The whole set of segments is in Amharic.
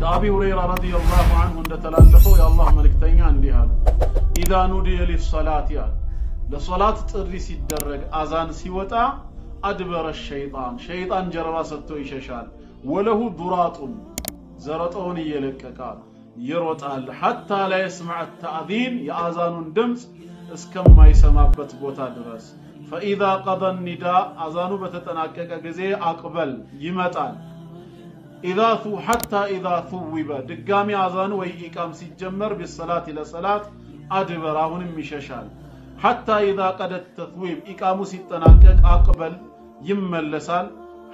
كأبي هريرة رضي الله عنه عند تلالفه يا الله ملكتين عندي هذا إذا نودي للصلاة لصلاة تري سيدرج أذان سيوتا أدبر الشيطان شيطان جربا ستو يششال وله ضراط زرطون يلككال يروطال حتى لا يسمع التأذين يا أذان دمس اسكم ما يسمعበት ቦታ ድረስ فإذا قضى النداء أذانو በተጠናቀቀ ጊዜ أقبل ይመጣል حتى إذا ثوب دقامي أذان وإقام سيجمر بالصلاة إلى صلاة أدبر አሁንም ይሸሻል حتى إذا قد التثويب إقامو سيتناقق أقبل يملسال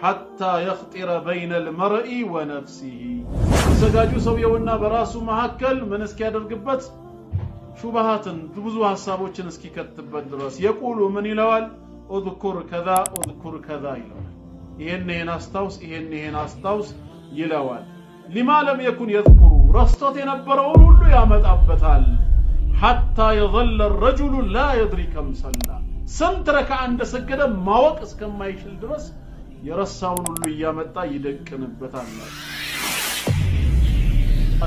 حتى يخطر بين المرء ونفسه سجاجو سويونا براسو مهكل من اسكي يدرغبت شبهاتن ብዙ ሐሳቦችን እስኪ ከተበት ድረስ يقول من ይለዋል اذكر كذا ይለዋል ይሄን አስታውስ ይለዋል لما لم يكن يذكر رستوت የነበረውን ሁሉ ያመጣበታል حتى يظل الرجل لا يدري كم صلى ስንት ረካዓ እንደሰገደ ማወቅ እስከማይችል ድረስ የረሳውን ሁሉ ያመጣ ይደቅንበታል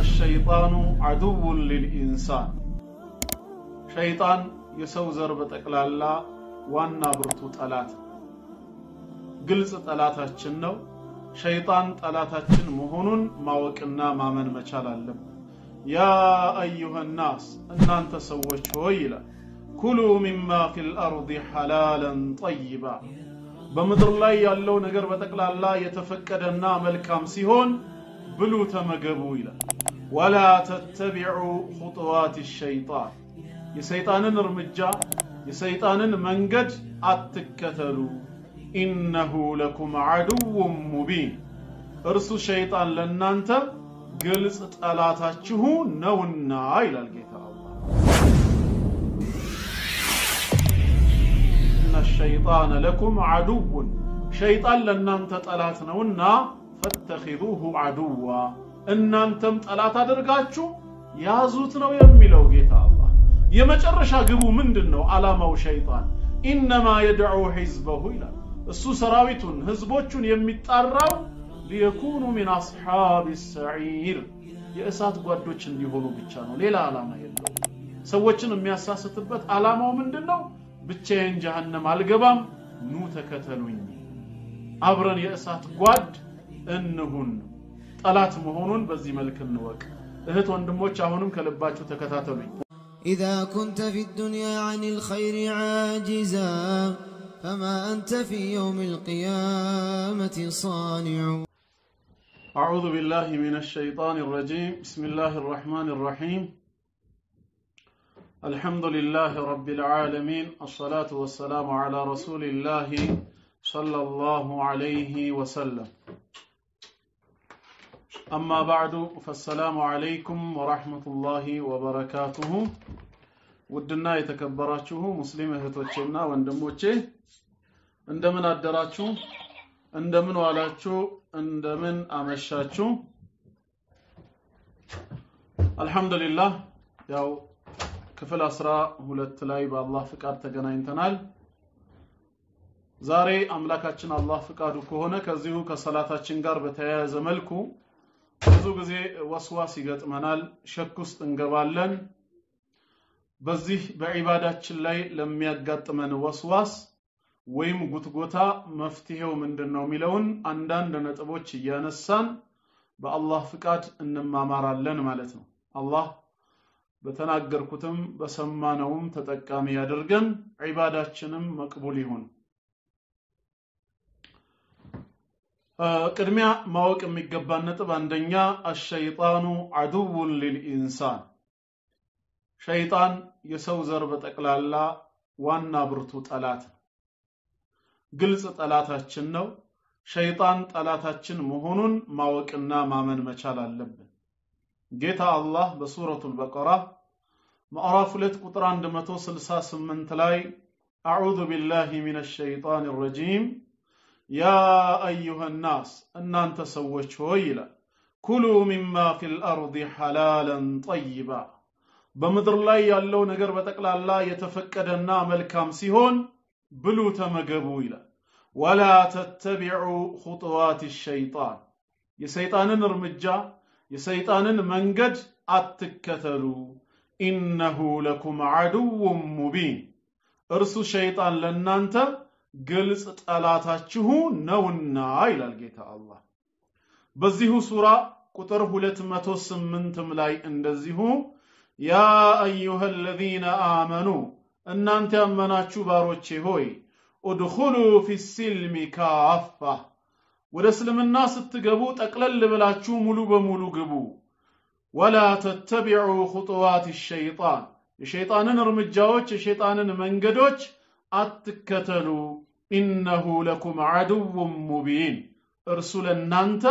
الشيطان عدو للإنسان شيطان የሰው ዘር በጠቅላላ ዋና ብርቱ ጠላት ግልጽ ጠላታችን ነው ሸይጣን ጠላታችን መሆኑን ማወቅና ማመን መቻል አለብን يا أيها الناس እናንተ ሰዎች ሆይ ይላል كلوا مما في الأرض حلالا طيبا በምድር ላይ ያለው ነገር በጠቅላላ የተፈቀደና መልካም ሲሆን ብሉ ተመገቡ ይላል ولا تتبعوا خطوات الشيطان የሰይጣንን እርምጃ የሰይጣንን መንገድ አትከተሉ إنه لكم عدو مبين እርሱ ሸይጣን ለናንተ ግልጽ ጠላታችሁ ነውና ይላል ጌታ አላህ إن الشيطان لكم عدو شيطان ለናንተ ጠላት ነውና فاتخذوه عدوا እናንተም ጠላት አድርጋችሁ ያዙት ነው የሚለው ጌታ አላህ የመጨረሻ ግቡ ምንድነው አላማው ሸይጣን انما يدعو حزبه ይላል እሱ ሰራዊቱን ህዝቦቹን የሚጣራው ليكونوا من اصحاب السعير የእሳት ጓዶች እንዲሆኑ ብቻ ነው ሌላ አላማ የለውም ሰዎችን የሚያሳስትበት አላማው ምንድነው ብቻዬን ጀሃነም አልገባም ኑ ተከተሉኝ አብረን የእሳት ጓድ እንሁን ጠላት መሆኑን በዚህ መልክ እንወቅ እህት ወንድሞች አሁንም ከልባችሁ ተከታተሉኝ إذا كنت في الدنيا عن الخير عاجزا فما أنت في يوم القيامة صانع أعوذ بالله من الشيطان الرجيم بسم الله الرحمن الرحيم الحمد لله رب العالمين الصلاة والسلام على رسول الله صلى الله عليه وسلم أما بعد فالسلام عليكم ورحمة الله وبركاته ودنا يتكبراتشه مسلم اهتوچنا وندموچه እንደምን አደራችሁ እንደምን ዋላችሁ እንደምን አመሻችሁ አልহামዱሊላህ ያው ክፍል 12 ላይ በአላህ ፍቃድ ተገናኝተናል ዛሬ አምላካችን አላህ ፍቃዱ ከሆነ ከዚሁ ከሰላታችን ጋር በተያያዘ መልኩ ብዙ ጊዜ ወስዋስ ይገጥመናል ሸክ ውስጥ እንገባለን በዚህ በዒባዳችን ላይ ለሚያጋጥመን ወስዋስ ወይም ጉትጎታ መፍትሄው ምንድነው ሚለውን አንዳንድ ነጥቦች እያነሳን በአላህ ፍቃድ እንማማራለን ማለት ነው አላህ በተናገርኩትም በሰማነውም ተጠቃሚ ያደርገን ዒባዳችንም መቅቡል ይሁን ቅድሚያ ማወቅ የሚገባን ነጥብ አንደኛ الشيطان عدو للإنسان ሸይጣን የሰው ዘር በጠቅላላ ዋና ብርቱ ጠላት ግልጽ ጠላታችን ነው ሸይጣን ጠላታችን መሆኑን ማወቅና ማመን መቻል አለብን ጌታ አላህ በሱረቱል በቀራ ማዕራፍ 2 ቁጥር 168 ላይ አዑዙ ቢላሂ ሚነሽ ሸይጣኒር ረጂም ያ አዩሃን ናስ እናንተ ሰዎች ሆይ ይላል ኩሉ ሚማ ፊል አርዲ ሐላላን ጠይባ በመድር ላይ ያለው ነገር በጠቅላላ የተፈቀደና መልካም ሲሆን ብሉ ተመገቡ ይላል ولا تتبعوا خطوات الشيطان የሰይጣንን እርምጃ የሰይጣንን መንገድ አትከተሉ ኢነሁ ለኩም ዐዱውን ሙቢን እርሱ ሸይጣን ለናንተ ግልጽ ጠላታችሁ ነውና ይላል ጌታ አላህ በዚሁ ሱራ ቁጥር 208 ላይ እንደዚሁ ያ አዩሃ الذين آمنوا እናንተ ያመናችሁ ባሮቼ ሆይ ادخሉ في السلم كافة ወደ እስልምና ስትገቡ ጠቅለል ብላችሁ ሙሉ በሙሉ ግቡ ولا تتبعوا خطوات الشيطان የሸይጣንን እርምጃዎች የሸይጣንን መንገዶች አትከተሉ ኢነሁ ለኩም ዐዱውን ሙቢን እርሱ ለናንተ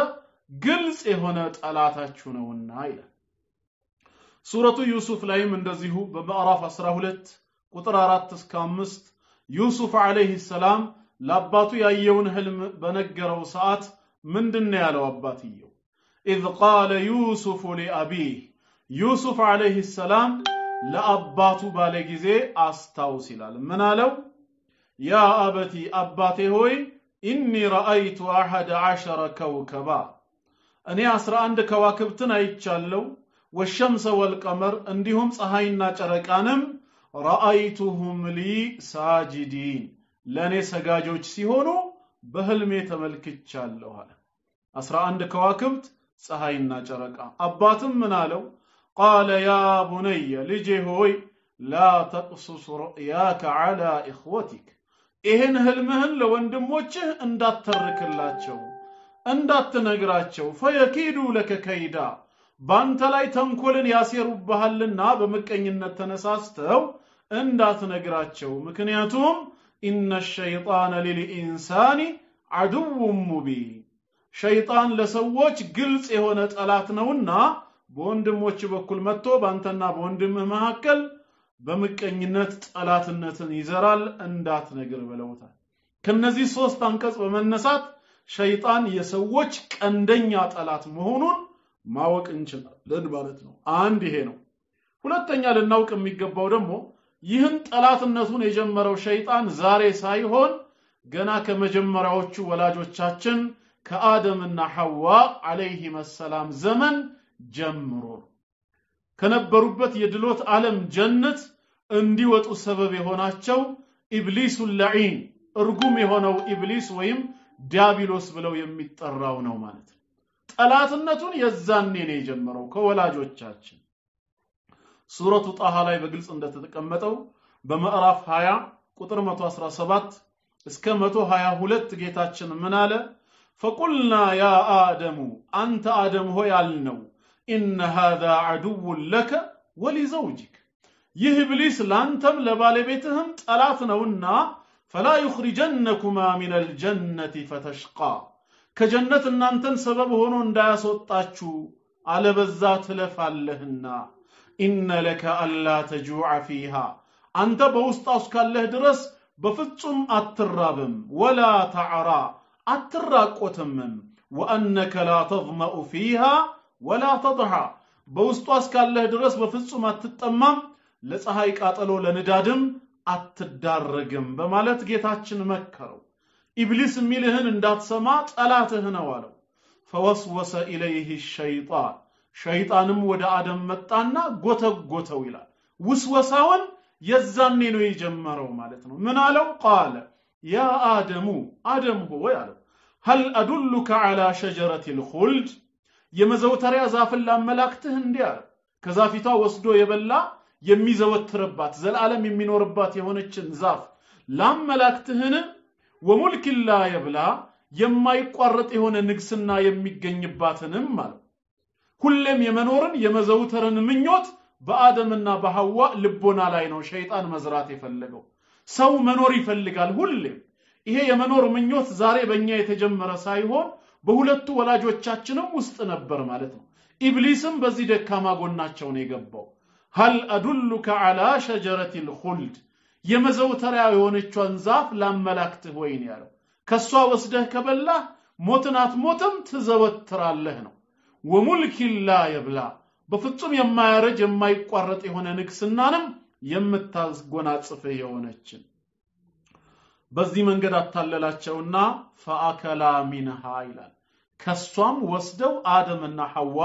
ግልጽ የሆነ ጠላታችሁ ነውና ይላል ሱረቱ ዩሱፍ ላይም እንደዚሁ በምዕራፍ 12 ቁጥር 4 እስከ 5 ዩሱፍ አለይሂ ሰላም ለአባቱ ያየውን ህልም በነገረው ሰዓት ምንድነው ያለው አባትየው إذ قال يوسف لأبيه يوسف عليه السلام ለአባቱ ባለ ጊዜ አስታውስ ይላል ምን አለው ያ አበቲ አባቴ ሆይ ኢኒ ረአይቱ 11 ከውከባ እኔ 11 ከዋክብትን አይቻለሁ ወሸምሰ ወልቀመር እንዲሁም ፀሐይና ጨረቃንም ረአይቱሁም ሊ ሳጂዲን ለኔ ሰጋጆች ሲሆኑ በህልሜ ተመልክቻለሁ አለ 11 ከዋክብት ፀሐይና ጨረቃ አባትም ምን አለው قال يا بني لجي هوي لا تقصص رؤياك على إخوتك إهن هلمهن لوندموچه እንዳትተርክላቸው እንዳትነግራቸው فيكيدوا لك كيدا ባንተ ላይ ተንኮልን ያሴሩብሃልና በመቀኝነት ተነሳስተው እንዳትነግራቸው ምክንያቱም إن الشيطان للإنسان عدو مبين ሸይጣን ለሰዎች ግልጽ የሆነ ጠላት ነውና በወንድሞች በኩል መጥቶ ባንተና በወንድምህ መካከል በመቀኝነት ጠላትነትን ይዘራል እንዳትነግር ብለውታል ከነዚህ ሶስት አንቀጽ በመነሳት ሸይጣን የሰዎች ቀንደኛ ጠላት መሆኑን ማወቅ እንችላለን ማለት ነው አንድ ይሄ ነው ሁለተኛ ልናውቅ የሚገባው ደግሞ ይህን ጠላትነቱን የጀመረው ሸይጣን ዛሬ ሳይሆን ገና ከመጀመሪያዎቹ ወላጆቻችን ከአደምና ሐዋ አለይሂም ሰላም ዘመን ጀምሮ ከነበሩበት የድሎት ዓለም ጀነት እንዲወጡ ሰበብ የሆናቸው ኢብሊስ ለዒን እርጉም የሆነው ኢብሊስ ወይም ዲያብሎስ ብለው የሚጠራው ነው ማለት ጠላትነቱን የዛኔ ነው የጀመረው ከወላጆቻችን ሱረቱ ጣሃ ላይ በግልጽ እንደተቀመጠው በምዕራፍ 20 ቁጥር 117 እስከ 122 ጌታችን ምን አለ فقلنا يا آدم أنت آدم هو يالنو إن هذا عدو لك ولزوجك يه إبليس لانتم لبالبيتهم تلاتنونا فلا يخرجنكما من الجنة فتشقى كجنة النانتن سبب هنون داسوتاتشو على بزات لفالهنا إن لك ألا تجوع فيها أنت بوستاس كالله درس بفتم الترابم ولا تعرى አትራቆተምም وانك لا تظمأ فيها ولا تضحى በውስጧስ ካለህ ድረስ በፍጹም አትጠማም ለፀሐይ ቃጠሎ ለንዳድም አትዳረግም በማለት ጌታችን መከረው ኢብሊስ ሚልህን እንዳትሰማ ጠላትህ ነው አለው فوسوس اليه الشيطان ሸይጣንም ወደ አደም መጣና ጎተጎተው ይላል ውስወሳውን የዛኔ ነው የጀመረው ማለት ነው ምን አለው قال يا آدم هو يالو هل أدلك على شجرة الخلد يمزوتريا زاف لاملاكته انديار كزافيتا وسدو يبلا يميزوتربات زلعالم يمينوربات يهونچن زاف لاملاكتهن وملك لا يبلا የማይቋረጥ የሆነ ንግስና የሚገኝባትንም ማለት ሁሌም የመኖርን የመዘውተርን ምኞት በአደምና በሐዋ ልቦና ላይ ነው ሸይጣን መዝራት የፈለገው ሰው መኖር ይፈልጋል ሁሌም ይሄ የመኖር ምኞት ዛሬ በእኛ የተጀመረ ሳይሆን በሁለቱ ወላጆቻችንም ውስጥ ነበር ማለት ነው ኢብሊስም በዚህ ደካማ ጎናቸው ነው የገባው هل ادلك على شجره الخلد የመዘውተሪያ የሆነችውን ዛፍ ላመላክትህ ወይን ያለው ከሷ ወስደህ ከበላህ ሞትናት ሞትም ትዘወትራለህ ነው ወሙልክ ላ ይብላ በፍጹም የማያረጅ የማይቋረጥ የሆነ ንግስናንም የምታስጎናጽፍ የሆነችን በዚህ መንገድ አታለላቸውና فاكلا منها ይላል ከሷም ወስደው አደምና ሐዋ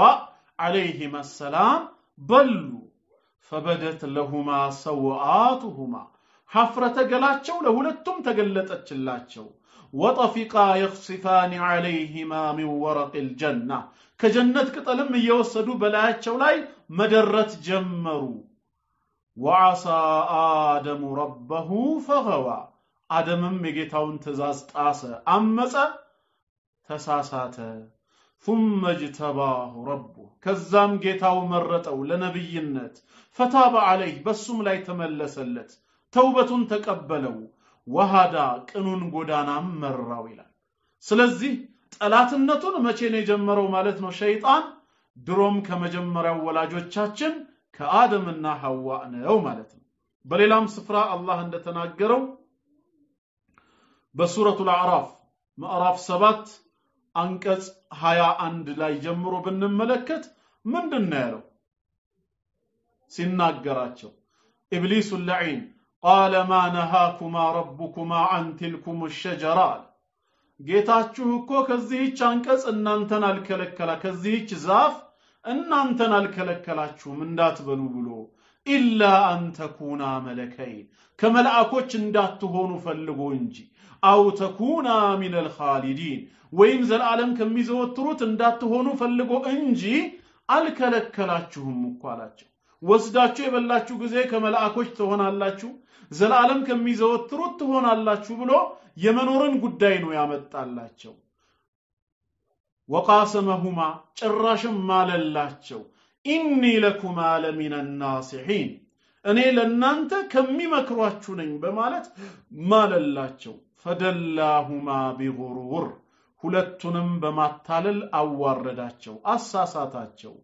عليهما السلام بلوا فبدت لهما سوآتهما حفرة قلاتشو لهلتم تقلتتشلاتشو وطفقا يخصفان عليهما من ورق الجنة كجنة قطلم يوسدوا بلااتشو لاي مدرت جمروا وعصى آدم ربه فغوى آدم ميجيتاون تزاز تاسا أمسا تساساته ثم اجتباه ربه كزام جيتاو مرتو لنبينت فتاب عليه بسم لا يتملسلت توبة تقبلوا وهذا قانون غدانا مرراو ይላል ስለዚህ ጠላትነቱን መቼ ነው የጀመረው ማለት ነው ሸይጣን ድሮም ከመጀመሪያው ወላጆቻችን ከአደምና ሐዋ ነው ማለት ነው በሌላም ስፍራ አላህ እንደተናገረው በሱረቱል አዕራፍ ምዕራፍ 7 አንቀጽ 21 ላይ ጀምሮ ብንመለከት ምንድነው ያለው ሲናገራቸው ኢብሊስ ለዒን قال ما نهاكما ربكما عن تلكم الشجرة ጌታችሁ እኮ ከዚህች አንቀጽ እናንተን አልከለከላ ከዚህች ዛፍ እናንተን አልከለከላችሁም እንዳትበሉ ብሎ ኢላ አን ተኩና መለከይን ከመላእኮች እንዳትሆኑ ፈልጎ እንጂ አው ተኩና ሚነል ኻሊዲን ወይም ዘላለም ከሚዘወትሩት እንዳትሆኑ ፈልጎ እንጂ አልከለከላችሁም እኮ አላቸው ወስዳችሁ የበላችሁ ጊዜ ከመላእኮች ትሆናላችሁ ዘላለም ከሚዘወትሩት ትሆናላችሁ ብሎ የመኖርን ጉዳይ ነው ያመጣላቸው وقاسمهما ጭራሽም ማለላቸው ኢኒ ለኩማ ለሚን الناصحين እኔ ለናንተ ከሚመክሯችሁ ነኝ በማለት ማለላቸው فدلاهما بغرور ሁለቱንም በማታለል አዋረዳቸው አሳሳታቸው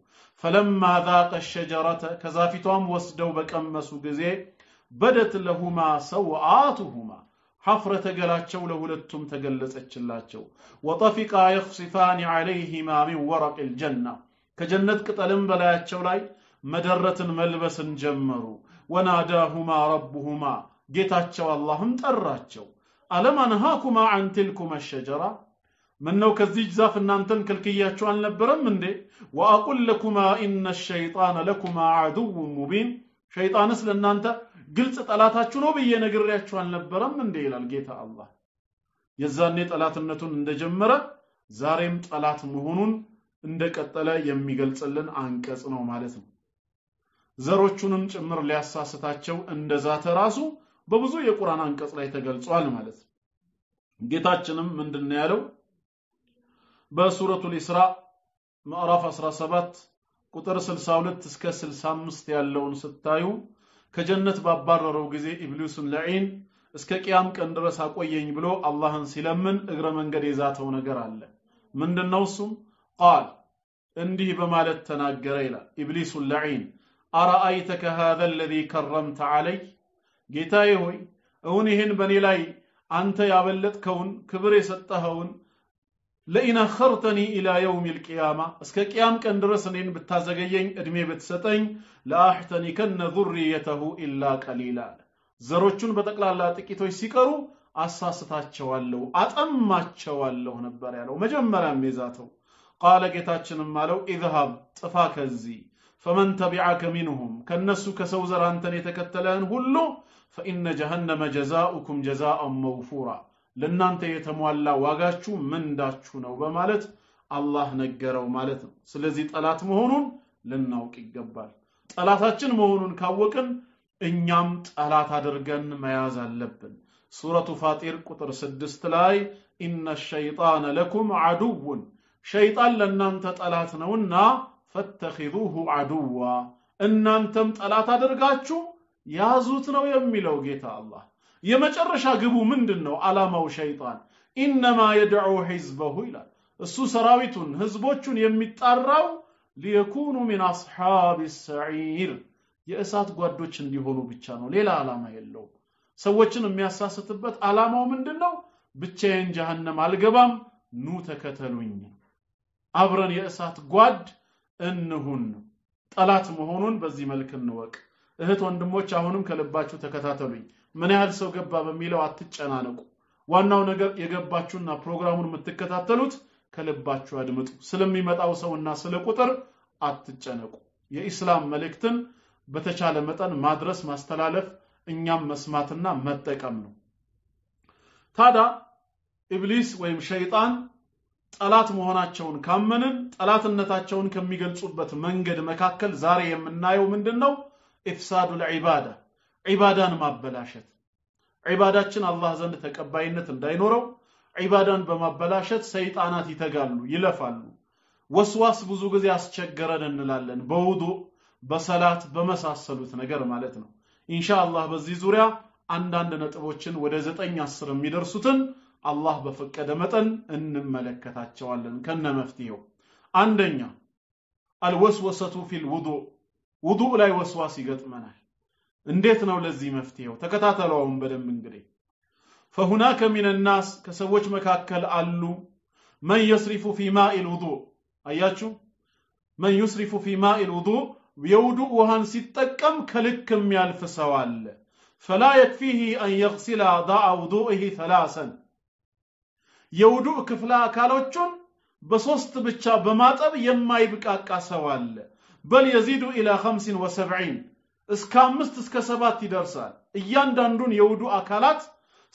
فلما ذاق الشجرة كذافيتهم وسدوا بقمسو ጊዜ بدت لهما سوآتهما حفرة قلاتشو لهلتم تقلصتشلاچو وطفقا يخصفان عليهما من ورق الجنة كجنة قطلم بلاچو لاي مدرة ملبس جمروا وناداهما ربهما ጌታቸው አላህም ጠራቸው አለም አንሃኩማ عن تلكما الشجرة منو ከዚህ ዛፍ እናንተን ከልክያችሁ አልነበረም እንዴ واقول لكما ان الشيطان لكما عدو مبين ሸይጣንስ ለናንተ ግልጽ ጠላታችሁ ነው በየነገሪያችሁ አልነበረም እንዴ ይላል ጌታ አላህ የዛኔ ጠላትነቱን እንደጀመረ ዛሬም ጠላት መሆኑን እንደቀጠለ የሚገልጽልን አንቀጽ ነው ማለት ነው ዘሮቹንም ጭምር ሊያሳስታቸው እንደዛተ ራሱ በብዙ የቁርአን አንቀጽ ላይ ተገልጿል ማለት ነው ጌታችንም ምንድነው ያለው በሱረቱል ኢስራ ምዕራፍ 17 ቁጥር 62 እስከ 65 ያለውን ስታዩ ከጀነት ባባረረው ጊዜ ኢብሊስን ለዒን እስከ ቂያም ቀን ድረስ አቆየኝ ብሎ አላህን ሲለምን እግረ መንገድ የዛተው ነገር አለ ምንድነው እሱ ቃል እንዲህ በማለት ተናገረ ይላል ኢብሊስን ለዒን አራአይተከ هذا الذي كرمت علي ጌታዬ ሆይ እውን ይሄን በኔ ላይ አንተ ያበለጥከውን ክብር የሰጠኸውን لئن أخرتني إلى يوم القيامة اسك قيام كان درس እኔን ብታዘገየኝ እድሜ ብትሰጠኝ لاحتنكن ذريته إلا قليلا ዘሮቹን በተቀላላ ጥቂቶች ሲቀሩ አሳስታቸዋለሁ አጠማቸዋለሁ ነበር ያለው መጀመሪያም የዛተው قال ጌታችንም አለው اذهب ጥፋ ከዚህ فمن تبعك منهم ከነሱ ከሰው ዘር አንተን የተከተለን ሁሉ فإن جهنم جزاؤكم جزاء موفورا ለናንተ የተሟላ ዋጋችሁ ምንዳችሁ ነው በማለት አላህ ነገረው ማለት ነው ስለዚህ ጠላት መሆኑን ልናውቅ ይገባል ጠላታችን መሆኑን ካወቅን እኛም ጠላት አድርገን መያዝ አለብን ሱረቱ ፋጢር ቁጥር 6 ላይ ኢነ الشيطان لكم عدو ሸይጣን ለናንተ ጠላት ነውና ፈተኺዙሁ عدوا እናንተም ጠላት አድርጋችሁ ያዙት ነው የሚለው ጌታ አላህ የመጨረሻ ግቡ ምንድነው አላማው ሸይጣን ኢንማ يدعو حزبه ይላል እሱ ሰራዊቱን ህዝቦቹን የሚጣራው ሊየኩኑ من اصحاب السعير የእሳት ጓዶች እንዲሆኑ ብቻ ነው ሌላ አላማ የለው ሰዎችን የሚያሳስትበት አላማው ምንድነው ብቻዬን ጀሃነም አልገባም ኑ ተከተሉኝ አብረን የእሳት ጓድ እንሁን ጠላት መሆኑን በዚህ መልክ እንወቅ እህት ወንድሞች አሁንም ከልባችሁ ተከታተሉኝ ምን ያህል ሰው ገባ በሚለው አትጨናነቁ ዋናው ነገር የገባችሁና ፕሮግራሙን የምትከታተሉት ከልባችሁ አድምጡ ስለሚመጣው ሰውና ስለ ቁጥር አትጨነቁ የኢስላም መልእክትን በተቻለ መጠን ማድረስ ማስተላለፍ እኛም መስማትና መጠቀም ነው ታዲያ ኢብሊስ ወይም ሸይጣን ጠላት መሆናቸውን ካመንን ጠላትነታቸውን ከሚገልጹበት መንገድ መካከል ዛሬ የምናየው ምንድነው ኢፍሳዱል ዒባዳ ዒባዳን ማበላሸት ዒባዳችን አላህ ዘንድ ተቀባይነት እንዳይኖረው ዒባዳን በማበላሸት ሰይጣናት ይተጋሉ ይለፋሉ ወስዋስ ብዙ ጊዜ አስቸገረን እንላለን በውዱእ በሰላት በመሳሰሉት ነገር ማለት ነው ኢንሻአላህ በዚህ ዙሪያ አንዳንድ ነጥቦችን ወደ 9-10 የሚደርሱትን አላህ በፈቀደ መጠን እንመለከታቸዋለን ከነ መፍትሄው አንደኛ አልወስወሰቱ ፊል ውዱእ ላይ ወስዋስ ይገጥመናል እንዴት ነው ለዚህ መፍትሄው ተከታተሉን በደንብ እንግዲህ فهناك من الناس ከሰዎች መካከል አሉ من يسرف في ماء الوضوء አያችሁ من يسرف في ماء الوضوء የውዱእ ውሃን ሲጠቀም ከልክም ያልፍ ሰው አለ فلا يكفيه ان يغسل اعضاء وضوءه ثلاثا የውዱእ ክፍለ አካሎቹን በሶስት ብቻ በማጠብ የማይብቃቃ ሰው አለ بل يزيد الى 75 እስከ 5 እስከ 7 ይደርሳል እያንዳንዱን የውዱእ አካላት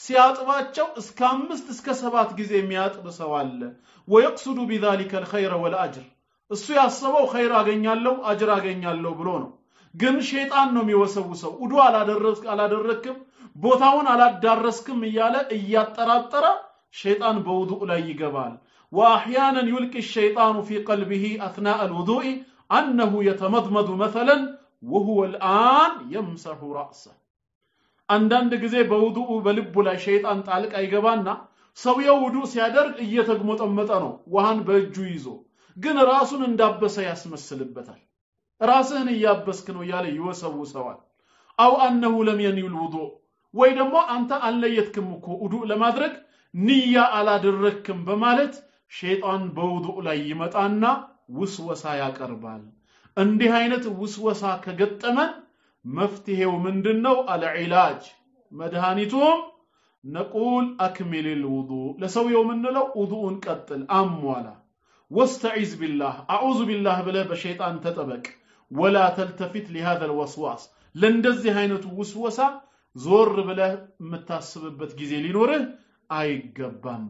ሲያጥባቸው እስከ 5 እስከ 7 ጊዜ የሚያጥብ ሰው አለ ويقصد بذلك الخير والاجر እሱ ያሰበው ኸይር አገኛለሁ አጅር አገኛለሁ ብሎ ነው ግን ሸይጣን ነው የሚወሰውሰው ውዱእ አላደረክም ቦታውን አላዳረስክም እያለ እያጠራጠረ ሸይጣን በውዱእ ላይ ይገባል واحيانا يلقي الشيطان في قلبه اثناء الوضوء انه يتمضمض مثلا وهو الان يمسح راسه አንዳንድ ጊዜ በውዱእ በልቡ ላይ ሸይጣን ጣልቃ ይገባና ሰውየው ውዱእ ሲያደርግ እየተግሞጠመጠ ነው ውሃን በእጁ ይዞ ግን ራሱን እንዳበሰ ያስመስልበታል ራስህን ያበስክ ነው ያለ ይወሰውሰዋል አው انه لم ينوي الوضوء ወይ ደግሞ አንተ አልለየትክም እኮ ውዱእ ለማድረግ ንያ አላደረክም በማለት ሸይጣን በውዱእ ላይ ይመጣና ውስወሳ ያቀርባል እንዲህ አይነት ውስወሳ ከገጠመን መፍትሄው ምንድነው አልዒላጅ መድሃኒቱም ነቁል አክሚል الوضوء ለሰውየው ምንለው ውዱኡን ቀጥል አሟላ واستعذ بالله اعوذ بالله ብለ በሸይጣን ተጠበቅ ولا تلتفت لهذا الوسواس ለእንደዚህ አይነቱ ውስወሳ ዞር ብለ የምታስብበት ጊዜ ሊኖርህ አይገባም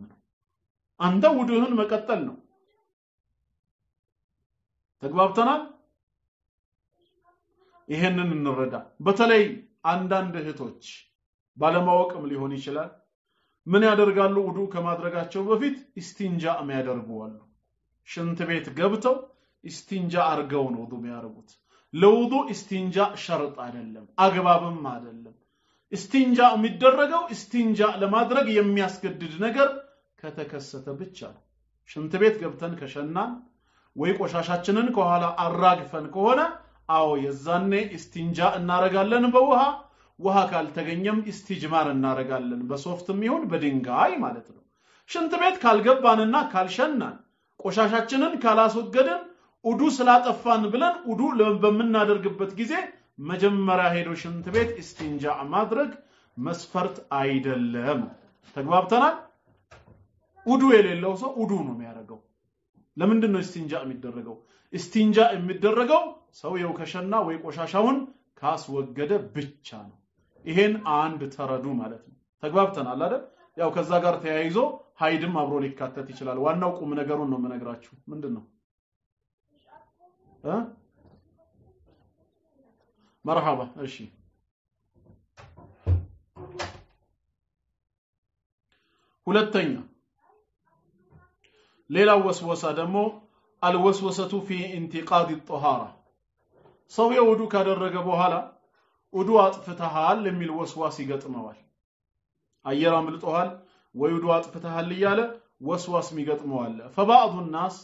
አንተ ውዱህን መቀጠል ነው ተግባብተናል ይሄንን እንረዳ በተለይ አንዳንድ እህቶች ባለማወቅም ሊሆን ይችላል ምን ያደርጋሉ ውዱእ ከማድረጋቸው በፊት ኢስቲንጃ የሚያደርጉዋሉ ሽንት ቤት ገብተው ኢስቲንጃ አርገው ነው ውዱእ የሚያደርጉት ለውዱእ ኢስቲንጃ ሸርጥ አይደለም አግባብም አይደለም ኢስቲንጃ የሚደረገው ኢስቲንጃ ለማድረግ የሚያስገድድ ነገር ከተከሰተ ብቻ ነው ሽንት ቤት ገብተን ከሸናን ወይ ቆሻሻችንን ከኋላ አራግፈን ከሆነ አው የዛኔ ኢስቲንጃ እናረጋለን በውሃ ካልተገኘም ኢስቲጅማር እናረጋለን በሶፍትም ይሁን በድንጋይ ማለት ነው ሽንት ቤት ካልገባንና ካልሸናን ቆሻሻችንን ካላስወገደን ውዱእ ስላጠፋን ብለን ውዱእ በመናደርግበት ጊዜ መጀመሪያ ሄዶ ሽንት ቤት ኢስቲንጃ ማድረግ መስፈርት አይደለም ተግባብተናል ውዱእ የሌለው ሰው ውዱእ ነው የሚያደርገው ለምንድን ነው ኢስቲንጃ የሚደረገው ኢስቲንጃ የሚደረገው ሰውየው ከሸና ወይ ቆሻሻውን ካስወገደ ብቻ ነው ይሄን አንድ ተረዱ ማለት ነው ተግባብተናል አይደል ያው ከዛ ጋር ተያይዞ ሃይድም አብሮ ሊካተት ይችላል ዋናው ቁም ነገሩን ነው መነግራችሁ ምንድነው مرحبا እሺ ሁለተኛ ሌላው ወስወሳ ደግሞ አልወስወሰቱ في انتقاد الطهاره ሰውየው ውዱእ ካደረገ በኋላ ውዱእ አጥፍተሃል የሚል ወስዋስ ይገጥመዋል አየር አምልጦሃል ወይ ውዱእ አጥፍተሃል ይያለ ወስዋስ የሚገጥመዋል فبعض الناس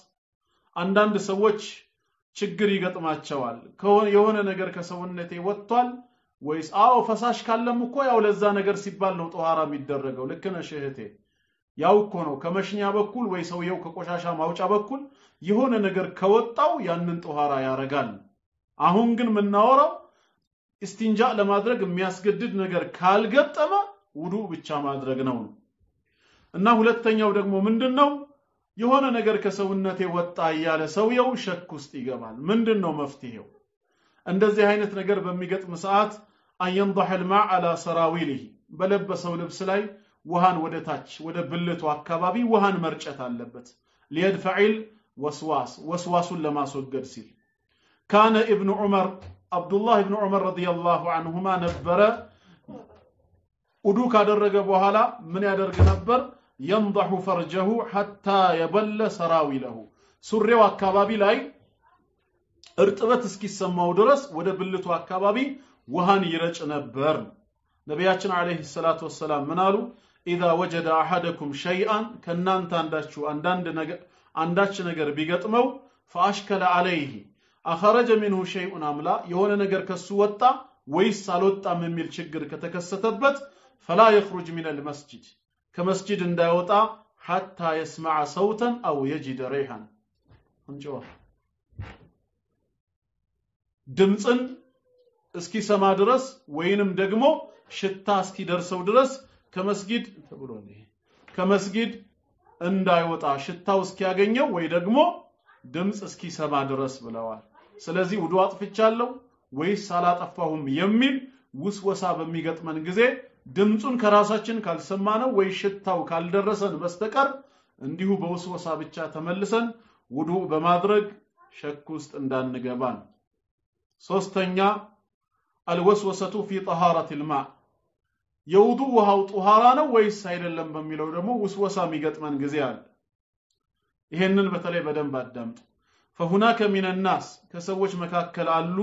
አንዳንድ ሰዎች ችግር ይገጥማቸዋል የሆነ ነገር ከሰውነቴ ወጥቷል ወይስ አው ፈሳሽ ካለም እኮ ያው ለዛ ነገር ሲባል ነው ጧሃራ የሚደረገው ልክ ነሽ እህቴ ያው እኮ ነው ከመሽኛ በኩል ወይ ሰውየው ከቆሻሻ ማውጫ በኩል የሆነ ነገር ከወጣው ያንን ጧሃራ ያረጋል አሁን ግን ምናወራው ኢስቲንጃ ለማድረግ የሚያስገድድ ነገር ካልገጠመ ውዱእ ብቻ ማድረግ ነው እና ሁለተኛው ደግሞ ምንድነው የሆነ ነገር ከሰውነቴ ወጣ ያለ ሰውየው ሸክ ውስጥ ይገባል ምንድነው መፍትሄው እንደዚህ አይነት ነገር በሚገጥም ሰዓት አየንضح الماء على سراويله በለበሰው ልብስ ላይ ውሃን ወደ ታች ወደ ብልቱ አካባቢ ውሃን መርጨት አለበት ليدفع وسواسን ለማስወገድ ሲል كان ابن عمر عبد الله ابن عمر رضي الله عنهما ነበረ ውዱ ካደረገ በኋላ ምን ያደርግ ነበር ينضح فرجه حتى يبل سراويله ሱሪው አካባቢ ላይ እርጥበት እስኪሰማው ድረስ ወደ ብልቱ አካባቢ ውሃን ይረጭ ነበር ነብያችን አለይሂ ሰላቱ ወሰለም ምን አሉ اذا وجد احدكم شيئا ከናንተ አንዳች ነገር ቢገጥመው فاشكل عليه اخرج منه شيء املا የሆነ ነገር ከሱ ወጣ ወይስ አልወጣም የሚል ችግር ከተከሰተበት فلا يخرج من المسجد ከመስጂድ እንዳይወጣ حتى يسمع صوتا او يجد ريحا እንጆ ድምጽን እስኪሰማ ድረስ ወይንም ደግሞ ሽታ እስኪደርሰው ድረስ ከመስጊድ ተብሎኝ ከመስጊድ እንዳይወጣ ሽታው እስኪያገኘው ወይ ደግሞ ድምጽ እስኪሰማ ድረስ ብለዋል ስለዚህ ውዱ አጥፍቻለሁ ወይስ አላጠፋሁም የሚል ውስወሳ በሚገጥመን ጊዜ ድምጹን ከራሳችን ካልሰማነው ወይ ሽታው ካልደረሰን በስተቀር እንዲሁ በውስወሳ ብቻ ተመልሰን ውዱ በማድረግ ሸክ ውስጥ እንዳንገባ ሶስተኛ الوسوسه في طهاره الماء የውዱ ውሃው ጧሃራ ነው ወይስ አይደለም በሚለው ደግሞ ውስወሳ የሚገጥመን ጊዜ አለ ይሄንን በተለይ በደንብ አዳምጡ فهناك من الناس ከሰዎች መካከል አሉ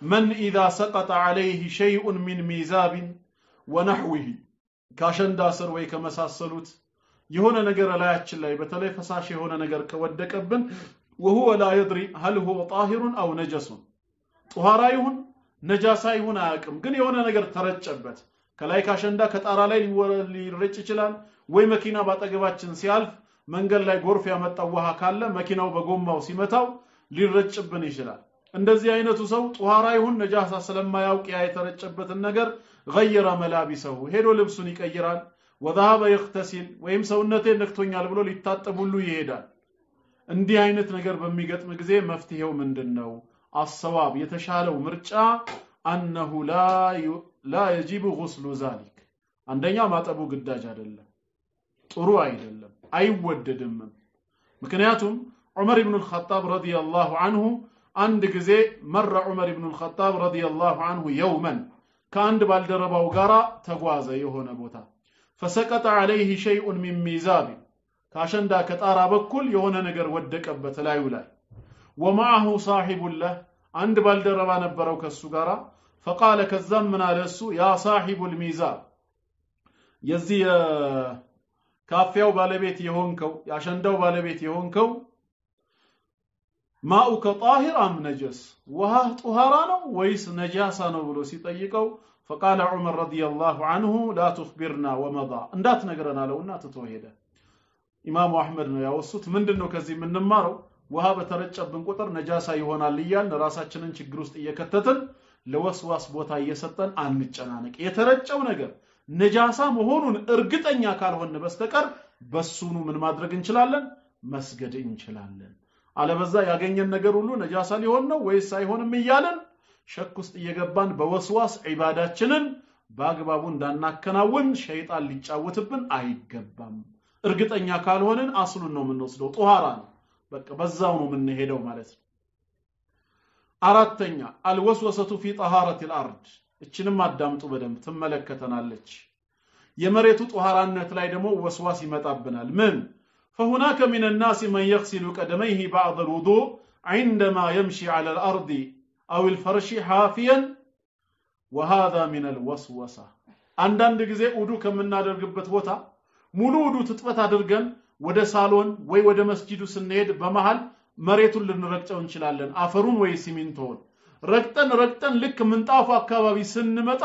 من اذا سقط عليه شيء من ميزاب ونحوه ካሸንዳ ስር ወይ ከመሳሰሉት የሆነ ነገር ላያችን ላይ በተለይ ፈሳሽ የሆነ ነገር ከወደቀብን وهو لا يدري هل هو طاهر او نجس ጧሃራ ይሁን ነጃሳ ይሁን አያውቅም ግን የሆነ ነገር ተረጨበት ከላይ ካሸንዳ ከጣራ ላይ ሊረጭ ይችላል ወይ መኪና ባጠገባችን ሲያልፍ መንገድ ላይ ጎርፍ ያመጣው ውሃ ካለ መኪናው በጎማው ሲመታው ሊረጭብን ይችላል እንደዚህ አይነቱ ሰው ጧሃራ ይሁን ነጃሳ ስለማያውቅ ያ የተረጨበትን ነገር غير ملابسه ሄዶ ልብሱን ይቀይራል وذهب يغتسل ወይም ሰውነቴ ነክቶኛል ብሎ ሊታጠብ ሁሉ ይሄዳል እንዲህ አይነት ነገር በሚገጥም ጊዜ መፍትሄው ምንድነው الصواب የተሻለው ምርጫ انه لا يجب غسل ذلك አንደኛ ማጠቡ ግዳጅ አይደለም ጥሩ አይደለም አይወደድም ምክንያቱም ዑመር ኢብኑ الخطاب رضي الله عنه አንድ ጊዜ መረ ዑመር ኢብኑ الخطاب رضي الله عنه يوما ከአንድ ባልደረባው ጋራ ተጓዘ የሆነ ቦታ فسقط عليه شيء من ميزاب ካሸንዳ ከጣራ በኩል የሆነ ነገር ወደቀበት ላዩ ላይ ومعه صاحب له عند بالدربا ነበረው ከሱ ጋራ فقال كذب من على يا صاحب الميزاب የዚህ ካፊያው ባለቤት የሆንከው ያሸንዳው ባለቤት የሆንከው ማኡከ طاهر ام نجس وها طهارا ነው ወይስ ነጃሳ ነው ብሎ ሲጠይቀው فقال عمر رضي الله عنه لا تخبرنا ومضى እንዳት ነገረና አለውና ተቶ ሄደ ኢማሙ አህመድ ነው ያወሱት ምንድነው ከዚህ የምንማረው ውሃ በተረጨብን ቁጥር ነጃሳ ይሆናል ይያል ራሳችንን ችግር ውስጥ እየከተተን ለወስዋስ ቦታ እየሰጠን አንጨናነቅ የተረጨው ነገር ነጃሳ መሆኑን እርግጠኛ ካልሆነ በስተቀር በሱኑ ምን ማድረግ እንችላለን መስገድ እንችላለን አለበዛ ያገኘን ነገር ሁሉ ነጃሳ ሊሆን ነው ወይስ አይሆንም ይያለን ሸክ ውስጥ እየገባን በወስዋስ ዒባዳችንን በአግባቡ እንዳናከናውን ሸይጣን ሊጫወትብን አይገባም እርግጠኛ ካልሆነን አስሉን ነው የምንወስደው ጧሃራ ነው በቃ በዛው ነው የምንሄደው ማለት ነው አራተኛ الوسوسه في طهاره الارض እችንም አዳምጡ በደንብ ተመለከተናለች የመሬቱ ጧሃራነት ላይ ደግሞ ወስዋስ ይመጣብናል ምን فهناك من الناس من يغسل قدميه بعد الوضوء عندما يمشي على الارض او الفرش حافيا وهذا من الوسوسه አንዳንድ ጊዜ ውዱ ከመናደርግበት ቦታ ሙሉ ውዱ ትጥበት አድርገን ወደ ሳሎን ወይ ወደ መስጂዱ ስንሄድ በመሃል መሬቱን ልንረግጠው እንችላለን አፈሩን ወይ ሲሚንቶን ረግጠን ልክ ምንጣፉ አካባቢ ስንመጣ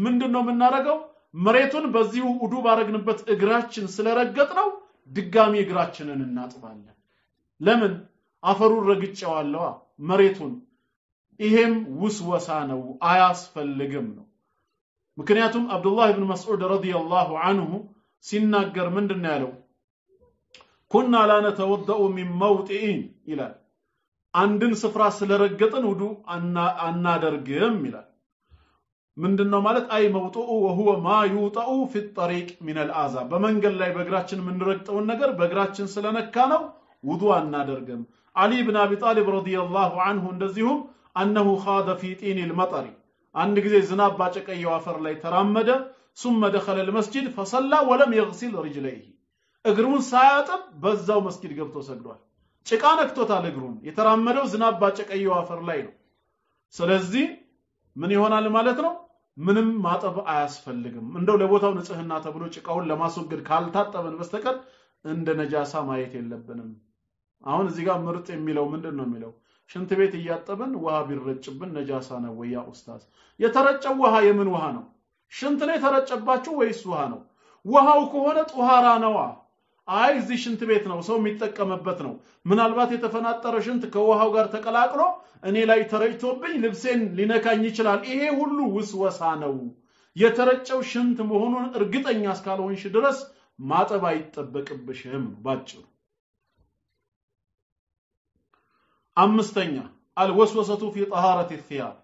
ምንድነው የምናደርገው መሬቱን በዚሁ ውዱ ባረግንበት እግራችን ስለረገጥነው ድጋሚ እግራችንን እናጥባለን ለምን አፈሩን ረግጫዋለዋ መሬቱን ይሄም ውስወሳ ነው አያስፈልግም ነው ምክንያቱም አብዱላህ ኢብኑ መስዑድ ረዲየላሁ ዐንሁ ሲናገር ምንድነው ያለው ኩና ላ ነተወደኡ ሚን መውጢኢን ይላል አንድን ስፍራ ስለረገጥን ውዱ አናደርግም ይላል ምንድነው ማለት አይ መውጡኡ وهو ما يوطأ في الطريق من الأذى በመንገድ ላይ በእግራችን ምንረግጠውን ነገር በእግራችን ስለነካ ነው ውዱ አናደርግም አሊ ኢብኑ አቢ ጣሊብ ረዲየላሁ ዐንሁ እንደዚሁም انه خاض في طين المطر አንድ ጊዜ ዝናብ ባጨቀየው አፈር ላይ ተራመደ ثم دخل المسجد فصلى ولم يغسل رجليه እግሩን ሳያጥብ በዛው መስጊድ ገብቶ ሰግዷል ጭቃ ነክቶታል እግሩን የተራመደው ዝናብ ባጨቀየው አፈር ላይ ነው ስለዚህ ምን ይሆናል ማለት ነው ምንም ማጠብ አያስፈልግም እንደው ለቦታው ንጽህና ተብሎ ጭቃውን ለማስወገድ ካልታጠበን በስተቀር እንደ ነጃሳ ማየት የለብንም አሁን እዚህ ጋር ምርጥ የሚለው ምንድነው የሚለው ሽንት ቤት እያጠብን ውሃ ቢረጭብን ነጃሳ ነው ወይ ያ ኡስታዝ የተረጨው ውሃ የምን ውሃ ነው ሽንት ነው የተረጨባችሁ ወይስ ውሃ ነው ውሃው ከሆነ ጧሃራ ነው አይ እዚህ ሽንት ቤት ነው ሰው የሚጠቀምበት ነው ምናልባት የተፈናጠረ ሽንት ከውሃው ጋር ተቀላቅሎ እኔ ላይ ተረጭቶብኝ ልብሴን ሊነካኝ ይችላል ይሄ ሁሉ ውስወሳ ነው የተረጨው ሽንት መሆኑን እርግጠኛ እስካልሆንሽ ድረስ ማጠብ አይጠበቅብሽም ባጭሩ አምስተኛ አልወስወሰቱ في طهارة الثياب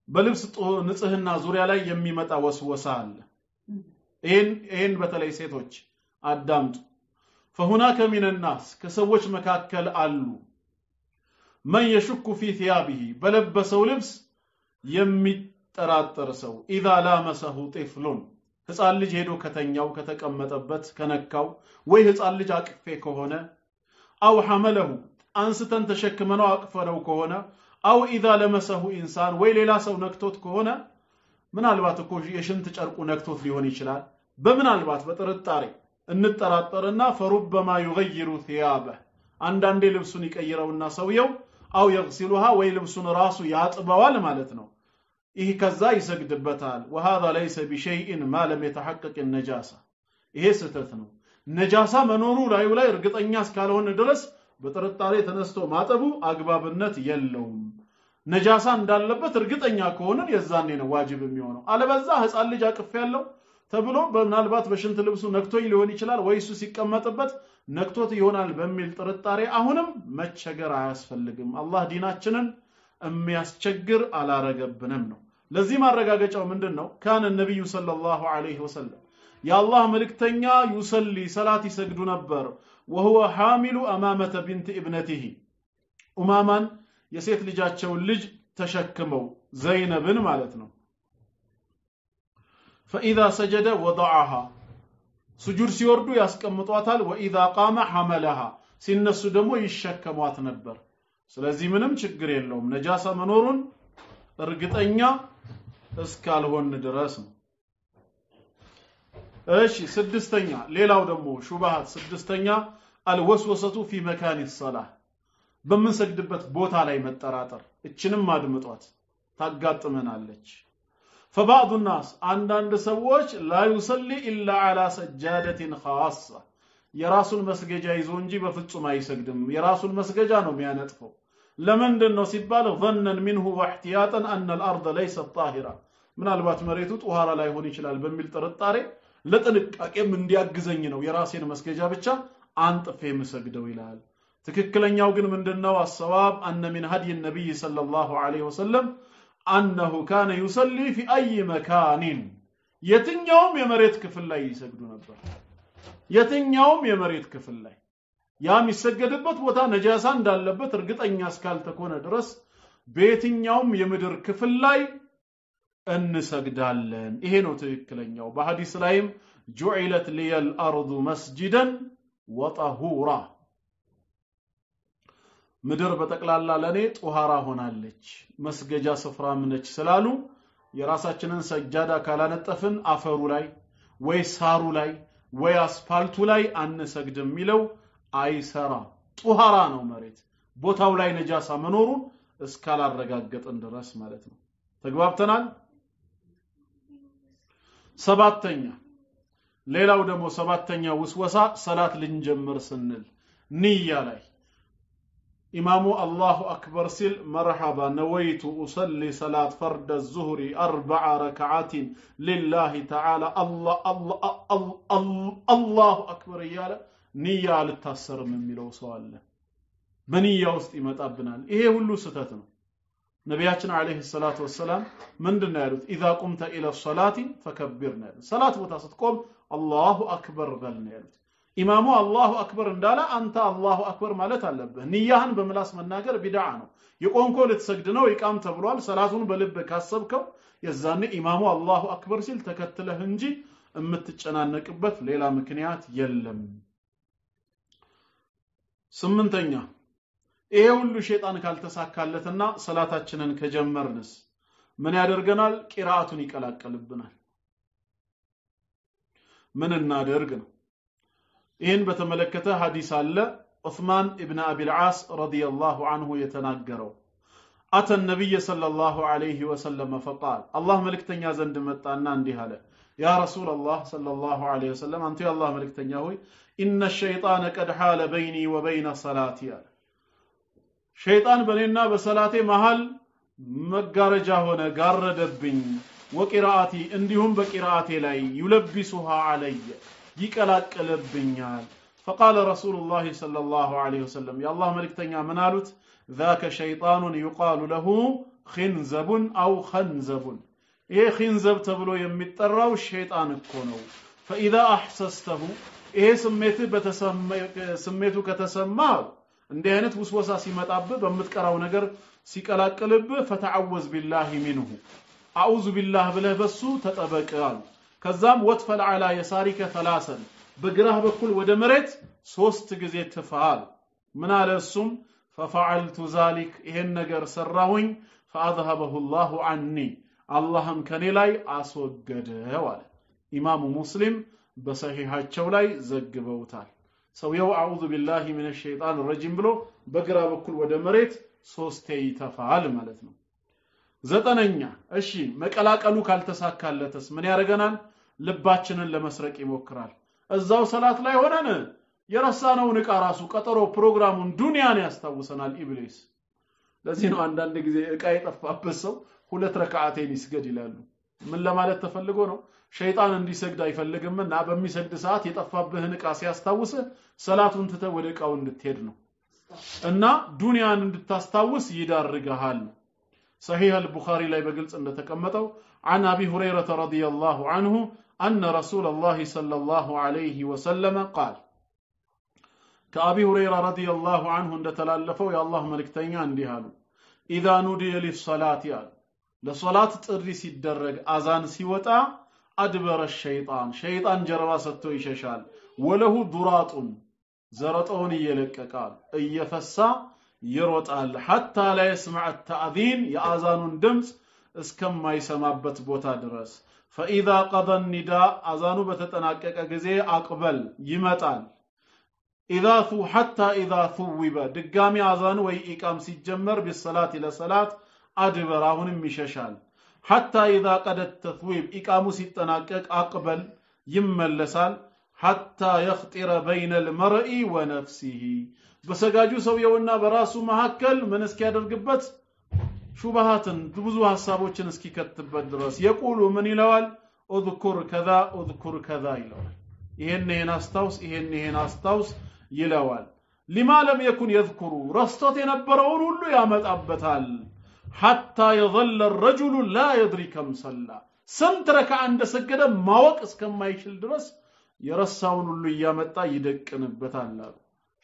በልብስ ንጽህና ዙሪያ ላይ የሚመጣ ወስወሳ አለ ይሄን በተለይ ሴቶች አዳምጡ فهناك من الناس ከሰዎች መካከል አሉ من يشك في ثيابه በለበሰው ልብስ የሚጠራጠር ሰው اذا لامسه طفل ህፃን ልጅ ሄዶ ከተኛው ከተቀመጠበት ከነካው ወይ ህፃን ልጅ አቅፌ ከሆነ او حمله አንስተን ተሸክመነው አቅፈነው ከሆነ او اذا لمسه انسان ወይ ሌላ ሰው ነክቶት ከሆነ ምናልባት እኮ የሽንት ጨርቁ ነክቶት ሊሆን ይችላል በምናልባት በጥርጣሬ እንጠራጠርና فربما يغير ثيابه አንዳንዴ ልብሱን ይቀይረውና ሰውየው او يغسلها ወይ ልብሱን ራሱ ያጥበዋል ማለት ነው ይህ ከዛ ይሰግድበታል وهذا ليس بشيء ما لم يتحقق النجاسه ይሄ ስህተት ነው ነጃሳ መኖሩ ላይ እርግጠኛ እስካልሆነ ድረስ በጥርጣሬ ተነስቶ ማጠቡ አግባብነት የለውም ነጃሳ እንዳለበት እርግጠኛ ከሆነ የዛኔ ነው ዋጅብ የሚሆነው አለበዛ ህፃን ልጅ አቅፍ ያለው ተብሎ በመናልባት በሽንት ልብሱ ነክቶይ ሊሆን ይችላል ወይሱ ሲቀመጥበት ነክቶት ይሆናል በሚል ጥርጣሬ አሁንም መቸገር አያስፈልግም አላህ ዲናችንን የሚያስቸግር አላረገብንም ነው ለዚህ ማረጋገጫው ምንድነው ካን ነብዩ ሰለላሁ ዐለይሂ ወሰለም ያላህ መልእክተኛ ይሰሊ ሰላት ይሰግዱ ነበር وهو حامل امامه بنت ابنته ኡማማን የሴት ልጃቸውን ልጅ ተሸክመው ዘይነብን ማለት ነው فاذا سجد وضعها سجود ሲወርዱ ያስቀምጧታል واذا قام حملها ሲነሱ ደግሞ ይሸከሟት ነበር ስለዚህ ምንም ችግር የለውም ነጃሳ መኖሩን እርግጠኛ እስካልሆን ድረስ ነው እሺ ስድስተኛ ሌላው ደግሞ ሹባሃት ስድስተኛ አልወስወሰቱ في مكان الصلاه በምንሰግድበት ቦታ ላይ መጠራጠር እችንም አድምጧት ታጋጥመናለች فبعض الناس عندنا ሰዎች لا يصلي الا على سجاده خاصه የራሱን መስገጃ ይዞ እንጂ በፍጹም አይሰግድም የራሱን መስገጃ ነው የሚያነጥፈው ለምንድነው ሲባል ظنن منه واحتياطا ان الارض ليست طاهره ምናልባት መሬቱ ጧሃራ ላይ ሆን ይችላል በሚል ጥርጣሬ ለጥንቃቄም እንዲያግዘኝ ነው የራሴን መስገጃ ብቻ አንጥፌ መስገደው ይላል ትክክለኛው ግን ምንድነው አሰዋብ ان من هدي النبي صلى الله عليه وسلم انه كان يصلي في اي مكان የትኛውም የመሬት ክፍል ላይ ይሰግዱ ነበር የትኛውም የመሬት ክፍል ላይ ያ የሚሰገድበት ቦታ ነጃሳ እንዳለበት እርግጠኛ እስካልተኮነ ድረስ በየትኛውም የምድር ክፍል ላይ እንሰግዳለን ይሄ ነው ትክክለኛው በሐዲስ ላይም جعلت لي الارض مسجدا وطهورا ምድር በተቀላላ ለኔ ጧሃራ ሆናለች መስገጃ ስፍራም ነች ስላሉ የራሳችንን ሰጃዳ ካላነጠፍን አፈሩ ላይ ወይ ሳሩ ላይ ወይ አስፋልቱ ላይ አንሰግድም ሚለው አይሰራ ጧሃራ ነው መሬት ቦታው ላይ ነጃሳ መኖሩን እስካላረጋገጥን ድረስ ማለት ነው ተግባብተናል ሰባተኛ ሌላው ደግሞ ሰባተኛ ውስወሳ ሰላት ልንጀምር ስንል ንያ ላይ ኢማሙ አላሁ አክበር ሲል መርሐባ ነወይቱ ኡሰሊ ሰላት ፈርድ الظهر 4 ركعات لله تعالى الله አክበር ይያለ ንያ አልታሰርም የሚለው ሰው አለ በንያ ውስጥ ይመጣብናል ይሄ ሁሉ ስተት ነው ነብያችን አለይሂ ሰላቱ ወሰለም ምንድነው ያሉት اذا قمت الى الصلاه فكبرنا ሰላት ቦታ ስትቆም አላሁ አክበር በልና ያሉት ኢማሙ አላሁ አክበር እንዳለ አንተ አላሁ አክበር ማለት አለብህ ንያህን በምላስ መናገር ቢድዓ ነው የቆንኮ ልትሰግድ ነው ኢቃም ተብሏል ሰላቱን በልብ ካሰብከው የዛኔ ኢማሙ አላሁ አክበር ሲል ተከትለህ እንጂ እምትጨናነቅበት ሌላ ምክንያት የለም ስምንተኛ ይሄ ሁሉ ሸይጣን ካልተሳካለትና ሰላታችንን ከጀመርንስ ምን ያደርገናል ቂራአቱን ይቀላቀልብናል ምን እናደርግ ነው ይሄን በተመለከተ ሐዲስ አለ ዑስማን ኢብኑ አቢ አልዓስ ረዲየላሁ ዐንሁ የተናገረው አተ ነብይ ሰለላሁ ዐለይሂ ወሰለም فقال الله መልእክተኛ ዘንድ መጣና እንዲህ አለ ያ ረሱላህ ሰለላሁ ዐለይሂ ወሰለም አንተ የአላህ መልእክተኛ ሆይ ኢነ الشيطان قد حال بيني وبين صلاتي ሸይጣን በኔና በሰላቴ መሃል መጋረጃ ሆነ ጋረደብኝ ወቂራአቲ እንዲሁም በቂራአቴ ላይ ይለብሱها علي ይቀላቀለብኛል فقال رسول الله صلى الله عليه وسلم يا الله ملكتኛ ምን አሉት ذاك شيطان يقال له خنزب او خنزب ይሄ خنزب ተብሎ የሚጠራው ሸይጣን እኮ ነው فاذا احسسته ይሄ ስሜቱ ከተሰማ እንዲህ አይነት ውስወሳ ሲመጣብህ በመጥቀራው ነገር ሲቀላቀልብህ فتعوذ بالله منه اعوذ بالله ብለህ በሱ ተጠበቃል ከዛም ወጥፈል على يسارك ثلاثا በግራህ በኩል ወደ መሬት 3 ጊዜ ተፋል ምን አለ እሱም ففعلت ذلك ይሄን ነገር ሰራሁኝ فاذهبه الله عني اللهم ከኔ ላይ አስወገደው አለ ኢማሙ ሙስሊም በሰሂሃቸው ላይ ዘግበውታል ሰውየው አዑዙ ቢላሂ ሚነሽ ሸይጣን ረጂም ብሎ በግራ በኩል ወደ መሬት 3 ይተፋል ማለት ነው ዘጠነኛ እሺ መቀላቀሉ ካልተሳካለተስ ምን ያረጋናል ልባችንን ለመስረቅ ይሞክራል እዛው ሰላት ላይ ሆነን የረሳነውን ዕቃ ራሱ ቀጠሮ ፕሮግራሙን ዱንያን ያስታውሰናል ኢብሊስ ለዚህ ነው አንዳንድ ጊዜ ዕቃ የጠፋበት ሰው 2 ረካዓቴን ይስገድ ይላሉ ምን ለማለት ተፈልጎ ነው ሸይጣን እንዲሰግድ አይፈልግምና በሚሰግድ ሰዓት የጠፋብህን ዕቃ ሲያስታውስ ሰላቱን ትተህ ወደ ዕቃው እንድትሄድ ነው እና ዱንያን እንድታስታውስ ይዳርጋል صحيح البخاري ላይ በግልጽ እንደተቀመጠው عن ابي هريره رضي الله عنه ان رسول الله صلى الله عليه وسلم قال كابي هريره رضي الله عنه እንደተላለፈው የአላህ መልእክተኛ እንዲህ አሉ اذا نودي للصلاه ለሶላት ጥሪ ሲደረግ አዛን ሲወጣ አድበረ ሸይጣን ጀርባ ሰጥቶ ይሸሻል ወለሁ ዱራጡን ዘረጠውን ይለቀቃል እየፈሳ ይሮጣል حتى لا يسمع التأذين የአዛኑን ድምጽ እስከማይሰማበት ቦታ ድረስ فاذا قضى النداء አዛኑ በተጠናቀቀ ጊዜ አቅበል ይመጣል حتى اذا ثوب ድጋሚ አዛኑ ወይ ኢቃም ሲጀመር بالصلاه ለሰላት አድበር አሁንም ይሸሻል حتى اذا قد التثويب اقامه ሲጠናቀቅ አቅበል ይመለሳል حتى يخطر بين المرء ونفسه በሰጋጁ ሰውየውና በራሱ መሐከል ምን እስኪያደርግበት ሹብሃትን ብዙ ሐሳቦችን እስኪከትበት ድረስ يقول ምን ይለዋል اذكر كذا ይለዋል ይሄን አስታውስ ይለዋል لما لم يكن يذكر ረስቶት የነበረውን ሁሉ ያመጣበታል حتى يظل الرجل لا يدري كم صلى ስንት ረካዓ እንደሰገደ ማወቅ እስከማይችል ድረስ የረሳውን ሁሉ ያመጣ ይደቅንበታል አሉ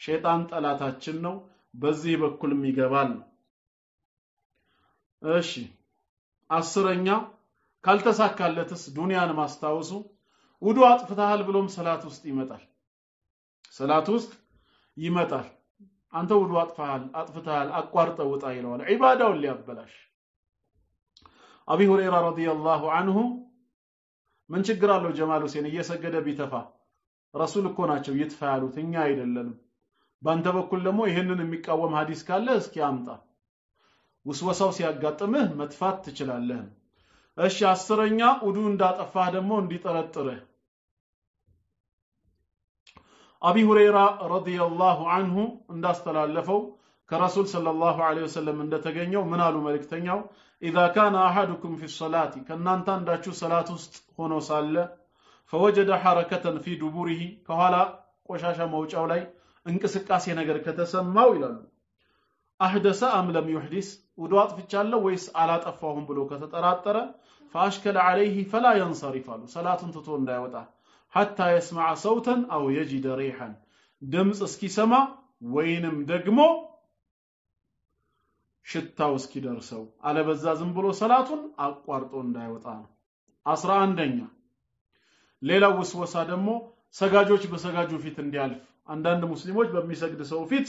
ሸይጣን ጠላታችን ነው በዚህ በኩልም ይገባል እሺ አስረኛ ካልተሳካለትስ ዱንያን ማስታወሱ ውዱ አጥፍተሃል ብሎም ሰላት ውስጥ ይመጣል አንተ ውዱ አጥፍተሃል አቋርጠው ወጣ ይለዋል ዒባዳውን ሊያበላሽ አቢ ሁረይራ ረዲየላሁ ዐንሁ ምን ችግር አለው ጀማል ሁሴን እየሰገደ ቢተፋ ረሱል እኮ ናቸው ይጥፋ ያሉት እኛ አይደለንም ባንተ በኩል ደግሞ ይሄንን የሚቃወም ሐዲስ ካለ እስኪ አምጣ ውስወሳው ሲያጋጥምህ መጥፋት ትችላለህ እሺ አስረኛ ውዱ እንዳጠፋህ ደግሞ እንዲጠረጥርህ አቢ ሁረይራ ረዲየላሁ ዐንሁ እንዳስተላለፈው ከረሱል ሰለላሁ ዐለይሂ ወሰለም እንደተገኘው ምን አሉ መልእክተኛው اذا كان احدكم في الصلاه ከናንተ አንዳችሁ ሰላት ውስጥ ሆኖ ሳለ فوجد حركه في دبره ከኋላ ቆሻሻ መውጫው ላይ እንቅስቃሴ ነገር ከተሰማው ይላሉ አህደሰ አም ለም ይحدث ውዱእ አጥፍቻለሁ ወይስ አላጠፋሁም ብሎ ከተጠራጠረ فاشكل عليه فلا ينصرف صلاتን ትቶ እንዳይወጣ حتى يسمع صوتا او يجد ريحا ድምጽ እስኪሰማ ወይንም ደግሞ ሽታው እስኪደርሰው አለበዛ ዝም ብሎ ሰላቱን አቋርጦ እንዳይወጣ ነው 11ኛ ሌላው ወስወሳ ደግሞ ሰጋጆች በሰጋጁ ፊት እንዲያልፍ አንዳንድ ሙስሊሞች በሚሰግድ ሰው ፊት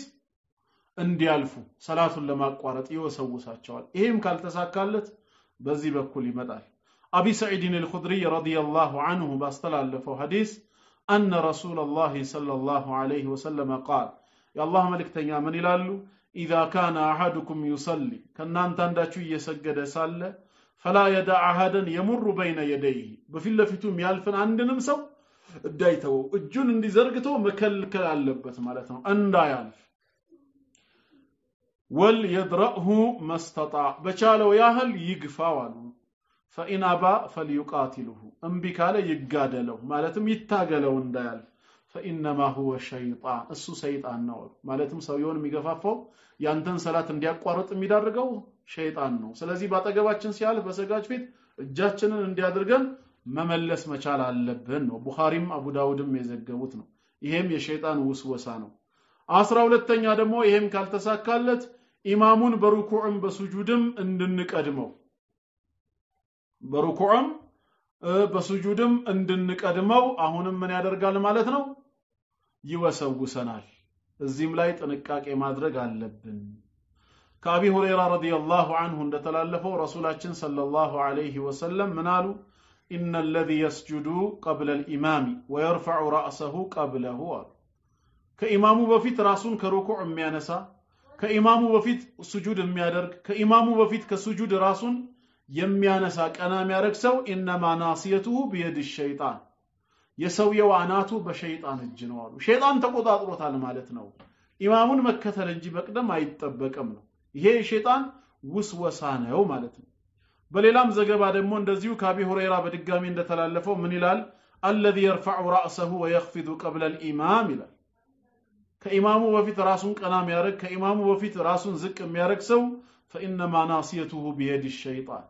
እንዲያልፉ ሰላቱን ለማቋረጥ ይወሰውሳቸዋል ይሄም ካልተሳካለት በዚህ በኩል ይመጣል አቢ ሰዒድ አልኹድሪ ረዲየላሁ ዐንሁ ባስተላለፈው ሐዲስ أن رسول الله صلى الله عليه وسلم قال يا الله ملكتኛ ምን ይላሉ إذا كان أحدكم يصلي ከናንተ አንዳችሁ እየሰገደ ሳለ فلا يدع أحدا يمر بين يديه በፊትለፊቱ የሚያልፍን አንድንም ሰው እንዳይተው እጁን እንዲዘርግተው መከልከል አለበት ማለት ነው እንዳያልፍ ወልይድረሁ መስተጣ በቻለው ያህል ይግፋው አሉ فإن أبى فليقاتله እምቢ ካለ ይጋደለው ማለትም ይታገለው እንዳያልፍ فإنما هو الشيطان እሱ ሰይጣን ነው ማለትም ሰውየውን የሚገፋፋው ያንተን ሰላት እንዲያቋርጥ የሚዳርገው ሸይጣን ነው ስለዚህ ባጠገባችን ሲያልፍ በሰጋጅ ፊት እጃችንን እንዲያደርገን መመለስ መቻል አለብን ነው ቡኻሪም አቡ ዳውድም የዘገቡት ነው ይሄም የሸይጣን ውስወሳ ነው 12ኛ ደግሞ ይሄም ካልተሳካለት ኢማሙን በሩኩዕም በሱጁድም እንድንቀድመው በሩኩዕም በሱጁድም እንድንቀድመው አሁንም ምን ያደርጋል ማለት ነው ይወሰውሰናል እዚህም ላይ ጥንቃቄ ማድረግ አለብን ከአቢ ሁረይራ ረዲየላሁ ዐንሁ እንደተላለፈው ረሱላችን ሰለላሁ ዐለይሂ ወሰለም ምን አሉ إن الذي يسجد قبل الإمام ويرفع رأسه قبله كإمامه بفيت راسون كركوع ميانسا كإمامه بفيت سجود ميادرك كإمامه بفيت كسجود راسون يميانسا كأنا مياركسو إنما ناصيته بيد الشيطان يسوي وعناته بشيطان الجنوال شيطان تقضى روتال مالتنا إمامون مكة الجي بقدم አይጠበቅም ነው ይሄ ሸይጣን ውስወሳነ ነው ማለት ነው በሌላም ዘገባ ደግሞ እንደዚሁ ከአቢ ሁረይራ በድጋሚ እንደተላለፈው ምን ይላል الذي يرفع رأسه ويخفض قبل الإمام ይላል ከኢማሙ በፊት ራሱን ቀና የሚያረግ ከኢማሙ በፊት ራሱን ዝቅ የሚያረግ ሰው فإنما ناصيته بيد الشيطان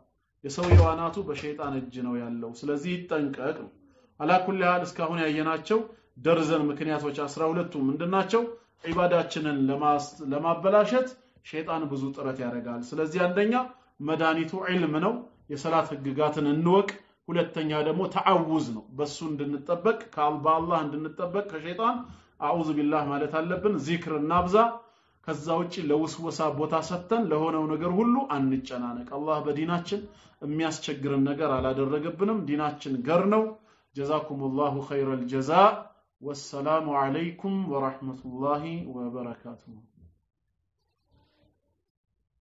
የሰውየው አናቱ በሸይጣን እጅ ነው ያለው ስለዚህ ይጠንቀቅ على كل حال እስካሁን ያየናቸው ደርዘን ምክንያቶች 12ቱ ምንድናቸው ዒባዳችንን ለማበላሸት ሸይጣን ብዙ ጥረት ያደርጋል ስለዚህ አንደኛ መዳኒቱ ዒልም ነው የሰላት ህግጋትን እንወቅ ሁለተኛ ደግሞ ተዓውዝ ነው በሱ እንድንጠበቅ ከአላህ እንድንጠበቅ ከሸይጣን አዑዙ ቢላህ ማለት አለብን ዚክር እናብዛ ከዛ ውጪ ለውስወሳ ቦታ ሰተን ለሆነው ነገር ሁሉ አንጨናነቅ አላህ በዲናችን የሚያስቸግርን ነገር አላደረገብንም ዲናችን ገር ነው ጀዛኩሙላሁ ኸይረል ጀዛ والسلام عليكم ورحمة الله وبركاته